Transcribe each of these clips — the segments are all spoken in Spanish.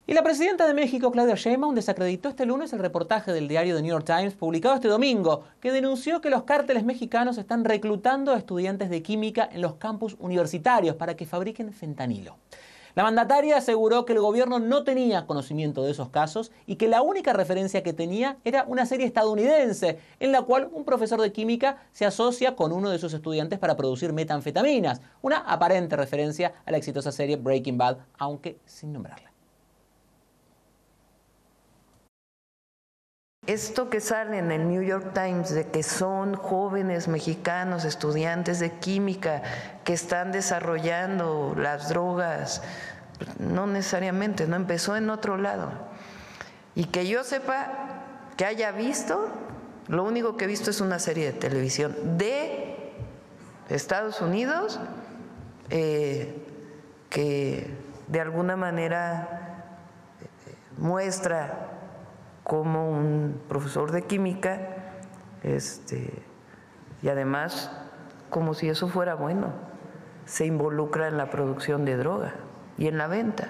Y la presidenta de México, Claudia Sheinbaum, desacreditó este lunes el reportaje del diario The New York Times publicado este domingo, que denunció que los cárteles mexicanos están reclutando a estudiantes de química en los campus universitarios para que fabriquen fentanilo. La mandataria aseguró que el gobierno no tenía conocimiento de esos casos y que la única referencia que tenía era una serie estadounidense en la cual un profesor de química se asocia con uno de sus estudiantes para producir metanfetaminas, una aparente referencia a la exitosa serie Breaking Bad, aunque sin nombrarla. Esto que sale en el New York Times de que son jóvenes mexicanos, estudiantes de química, que están desarrollando las drogas, no necesariamente, no empezó en otro lado. Y que yo sepa, que haya visto, lo único que he visto es una serie de televisión de Estados Unidos que de alguna manera muestra como un profesor de química, y además, como si eso fuera bueno, se involucra en la producción de droga y en la venta.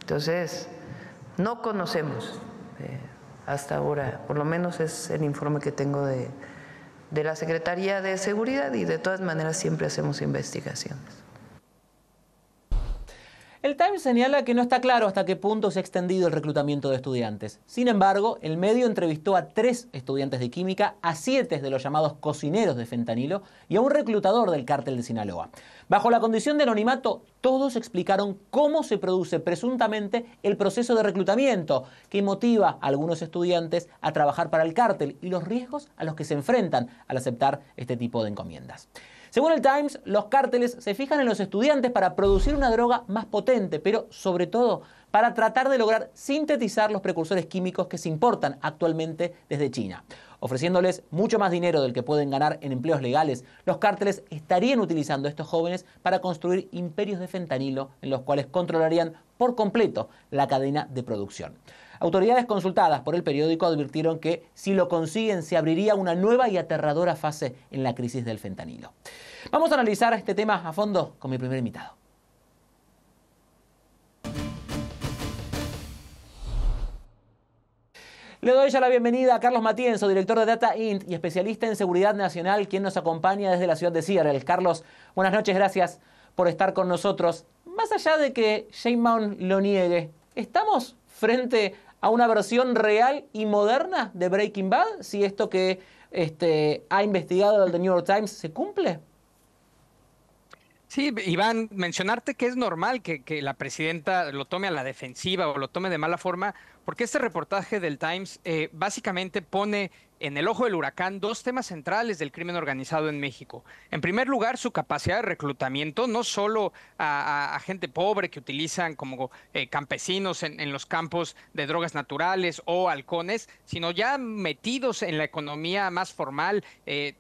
Entonces, no conocemos hasta ahora, por lo menos es el informe que tengo de la Secretaría de Seguridad, y de todas maneras siempre hacemos investigaciones. El Times señala que no está claro hasta qué punto se ha extendido el reclutamiento de estudiantes. Sin embargo, el medio entrevistó a 3 estudiantes de química, a 7 de los llamados cocineros de fentanilo y a un reclutador del cártel de Sinaloa. Bajo la condición de anonimato, todos explicaron cómo se produce presuntamente el proceso de reclutamiento que motiva a algunos estudiantes a trabajar para el cártel y los riesgos a los que se enfrentan al aceptar este tipo de encomiendas. Según el Times, los cárteles se fijan en los estudiantes para producir una droga más potente, pero sobre todo para tratar de lograr sintetizar los precursores químicos que se importan actualmente desde China. Ofreciéndoles mucho más dinero del que pueden ganar en empleos legales, los cárteles estarían utilizando a estos jóvenes para construir imperios de fentanilo en los cuales controlarían por completo la cadena de producción. Autoridades consultadas por el periódico advirtieron que si lo consiguen se abriría una nueva y aterradora fase en la crisis del fentanilo. Vamos a analizar este tema a fondo con mi primer invitado. Le doy ya la bienvenida a Carlos Matienzo, director de Data Int y especialista en seguridad nacional, quien nos acompaña desde la ciudad de Seattle. Carlos, buenas noches, gracias por estar con nosotros. Más allá de que Sheinbaum lo niegue, ¿estamos frente a una versión real y moderna de Breaking Bad, si esto que ha investigado el The New York Times se cumple? Sí, Iván, mencionarte que es normal que la presidenta lo tome a la defensiva o lo tome de mala forma, porque este reportaje del Times básicamente pone en el ojo del huracán 2 temas centrales del crimen organizado en México. En primer lugar, su capacidad de reclutamiento, no solo a gente pobre que utilizan como campesinos en los campos de drogas naturales o halcones, sino ya metidos en la economía más formal,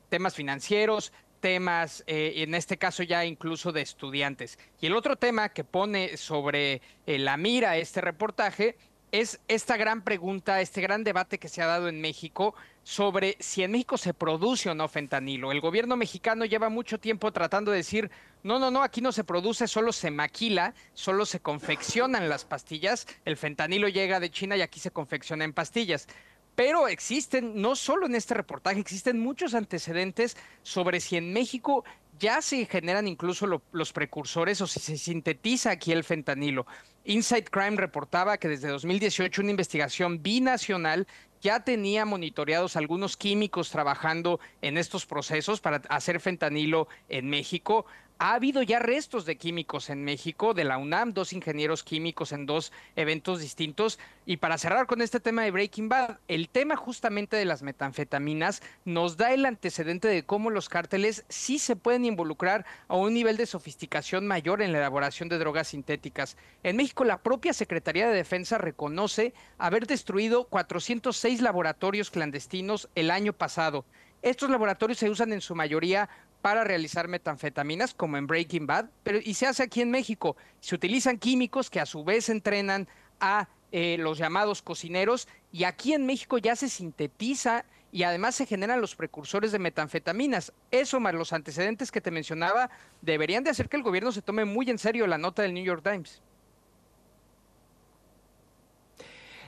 temas financieros, temas, en este caso ya incluso de estudiantes. Y el otro tema que pone sobre la mira este reportaje es esta gran pregunta, este gran debate que se ha dado en México sobre si en México se produce o no fentanilo. El gobierno mexicano lleva mucho tiempo tratando de decir, no, aquí no se produce, solo se maquila, solo se confeccionan las pastillas, el fentanilo llega de China y aquí se confecciona en pastillas. Pero existen, no solo en este reportaje, existen muchos antecedentes sobre si en México ya se generan incluso los precursores o si se sintetiza aquí el fentanilo. Inside Crime reportaba que desde 2018 una investigación binacional ya tenía monitoreados algunos químicos trabajando en estos procesos para hacer fentanilo en México. Ha habido ya restos de químicos en México, de la UNAM, 2 ingenieros químicos en 2 eventos distintos. Y para cerrar con este tema de Breaking Bad, el tema justamente de las metanfetaminas nos da el antecedente de cómo los cárteles sí se pueden involucrar a un nivel de sofisticación mayor en la elaboración de drogas sintéticas. En México, la propia Secretaría de Defensa reconoce haber destruido 406 laboratorios clandestinos el año pasado. Estos laboratorios se usan en su mayoría para realizar metanfetaminas, como en Breaking Bad, y se hace aquí en México. Se utilizan químicos que a su vez entrenan a los llamados cocineros, y aquí en México ya se sintetiza y además se generan los precursores de metanfetaminas. Eso más los antecedentes que te mencionaba deberían de hacer que el gobierno se tome muy en serio la nota del New York Times.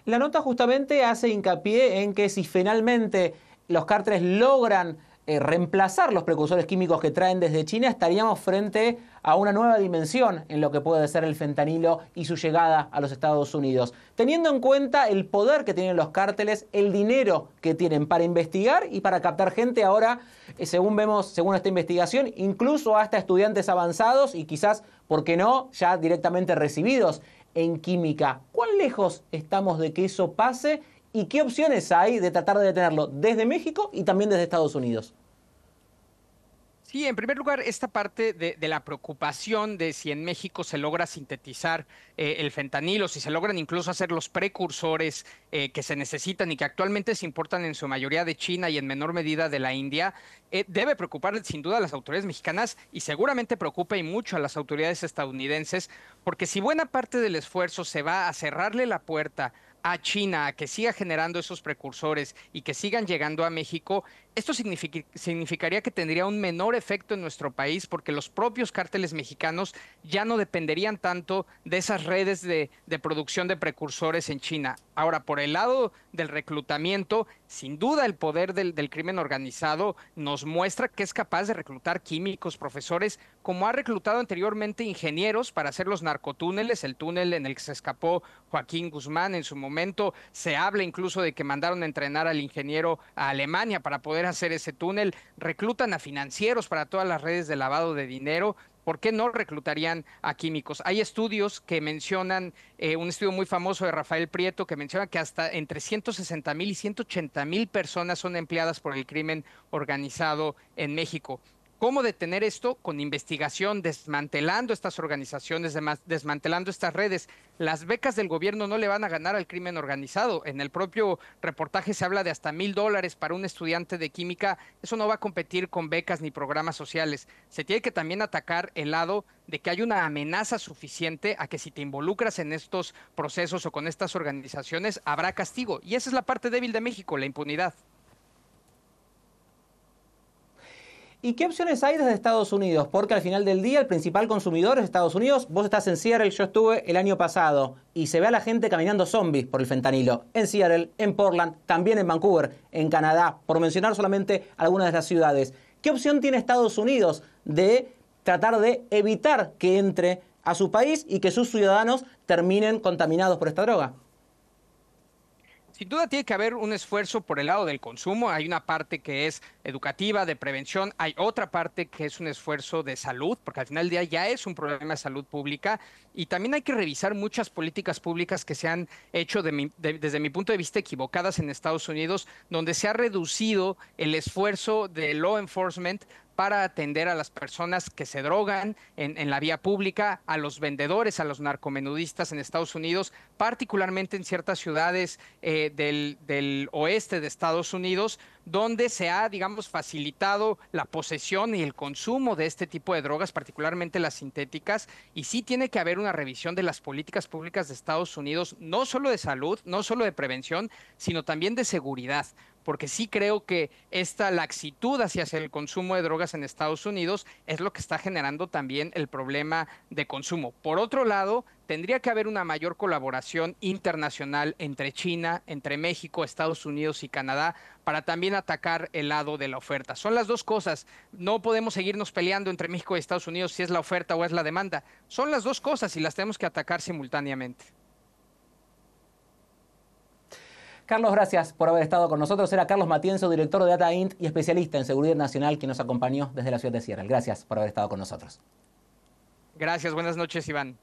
La nota justamente hace hincapié en que si finalmente los cárteles logran reemplazar los precursores químicos que traen desde China, estaríamos frente a una nueva dimensión en lo que puede ser el fentanilo y su llegada a los Estados Unidos. Teniendo en cuenta el poder que tienen los cárteles, el dinero que tienen para investigar y para captar gente ahora, según vemos, según esta investigación, incluso hasta estudiantes avanzados y quizás, ¿por qué no?, ya directamente recibidos en química. ¿Cuán lejos estamos de que eso pase y qué opciones hay de tratar de detenerlo desde México y también desde Estados Unidos? Sí, en primer lugar, esta parte de la preocupación de si en México se logra sintetizar el fentanilo, si se logran incluso hacer los precursores que se necesitan y que actualmente se importan en su mayoría de China y en menor medida de la India, debe preocupar sin duda a las autoridades mexicanas y seguramente preocupa y mucho a las autoridades estadounidenses, porque si buena parte del esfuerzo se va a cerrarle la puerta a China a que siga generando esos precursores y que sigan llegando a México, esto significaría que tendría un menor efecto en nuestro país porque los propios cárteles mexicanos ya no dependerían tanto de esas redes de producción de precursores en China. Ahora, por el lado del reclutamiento, sin duda el poder del crimen organizado nos muestra que es capaz de reclutar químicos, profesores, como ha reclutado anteriormente ingenieros para hacer los narcotúneles, el túnel en el que se escapó Joaquín Guzmán en su momento. Se habla incluso de que mandaron a entrenar al ingeniero a Alemania para poder hacer ese túnel. Reclutan a financieros para todas las redes de lavado de dinero. ¿Por qué no reclutarían a químicos? Hay estudios que mencionan, un estudio muy famoso de Rafael Prieto, que menciona que hasta entre 160,000 y 180,000 personas son empleadas por el crimen organizado en México. ¿Cómo detener esto? Con investigación, desmantelando estas organizaciones, desmantelando estas redes. Las becas del gobierno no le van a ganar al crimen organizado. En el propio reportaje se habla de hasta $1,000 para un estudiante de química. Eso no va a competir con becas ni programas sociales. Se tiene que también atacar el lado de que hay una amenaza suficiente a que si te involucras en estos procesos o con estas organizaciones, habrá castigo. Y esa es la parte débil de México, la impunidad. ¿Y qué opciones hay desde Estados Unidos? Porque al final del día el principal consumidor es Estados Unidos. Vos estás en Seattle, yo estuve el año pasado y se ve a la gente caminando zombies por el fentanilo. En Seattle, en Portland, también en Vancouver, en Canadá, por mencionar solamente algunas de las ciudades. ¿Qué opción tiene Estados Unidos de tratar de evitar que entre a su país y que sus ciudadanos terminen contaminados por esta droga? Sin duda tiene que haber un esfuerzo por el lado del consumo. Hay una parte que es educativa, de prevención. Hay otra parte que es un esfuerzo de salud, porque al final del día ya es un problema de salud pública. Y también hay que revisar muchas políticas públicas que se han hecho desde mi punto de vista equivocadas en Estados Unidos, donde se ha reducido el esfuerzo de law enforcement para atender a las personas que se drogan en la vía pública, a los vendedores, a los narcomenudistas en Estados Unidos, particularmente en ciertas ciudades del oeste de Estados Unidos, donde se ha, digamos, facilitado la posesión y el consumo de este tipo de drogas, particularmente las sintéticas, y sí tiene que haber una revisión de las políticas públicas de Estados Unidos, no solo de salud, no solo de prevención, sino también de seguridad, porque sí creo que esta laxitud hacia el consumo de drogas en Estados Unidos es lo que está generando también el problema de consumo. Por otro lado, tendría que haber una mayor colaboración internacional entre China, entre México, Estados Unidos y Canadá para también atacar el lado de la oferta. Son las dos cosas. No podemos seguirnos peleando entre México y Estados Unidos si es la oferta o es la demanda. Son las dos cosas y las tenemos que atacar simultáneamente. Carlos, gracias por haber estado con nosotros. Era Carlos Matienzo, director de Data Int y especialista en seguridad nacional, que nos acompañó desde la ciudad de Seattle. Gracias por haber estado con nosotros. Gracias, buenas noches, Iván.